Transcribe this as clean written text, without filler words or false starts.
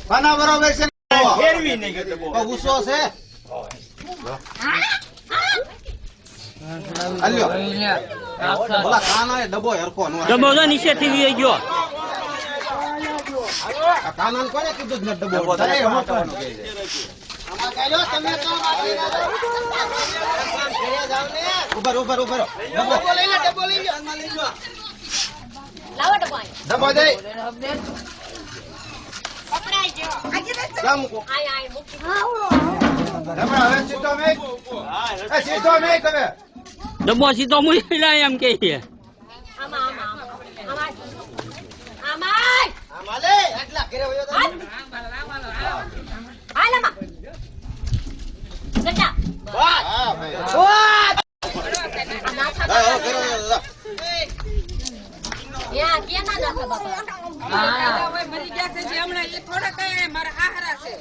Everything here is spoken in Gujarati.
ખાના બરોબર છે ફેરવી નહીં કે ગુસ્સો છે અલ્યો ઓલા કાનો એ ડબો હરખો નો ડબો તો નીચે થી વી ગયો આ કાનો કોને કીધું જ ન ડબો અરે હમણાં કહે છે આમાં ગાયો તમે તો ઉપર ઉપર ઉપર ડબો લઈ લે ડબો લઈ લે લાવો ડબો દે પકડાઈ ગયો જા મૂકો આય મૂકી હમણાં હવે સીધો મેક સીધો મેક હવે ડબો સીધો મૂકી લાય એમ કે છે આમાં લે આટલા ઘરે વયો તો હાલમાં ગટા હા ભાઈ આ યા કે ના નાખો બાપા હા મરી ગયા છે હમણાં એ થોડા કઈ મારા આહારા છે